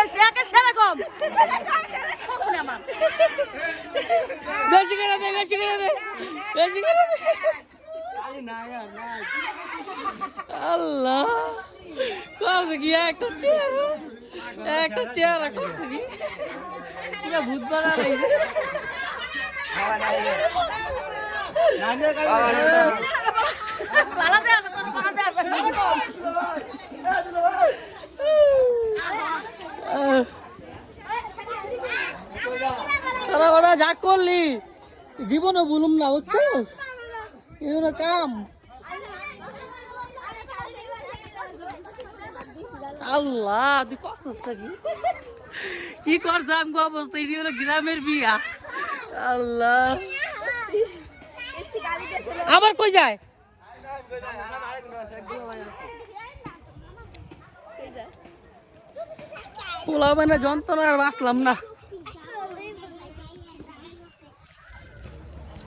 সেরকম বেশি করে দে বেশি করে দে বেশি করে দে আল্লাহ করছে কি একটা চেহারা করছে কি ভূত বানা লাগছে ওরা যা করলি জীবনে বলুম না বুঝছিস এগুলো কাম আল্লাহ তুই করছিস কি করছ আমগো অবস্থা এটি হলো গ্রামের বিয়া আল্লাহ আবার কই যায় পোলা মানে যন্ত্রণা আর বাঁচলাম না।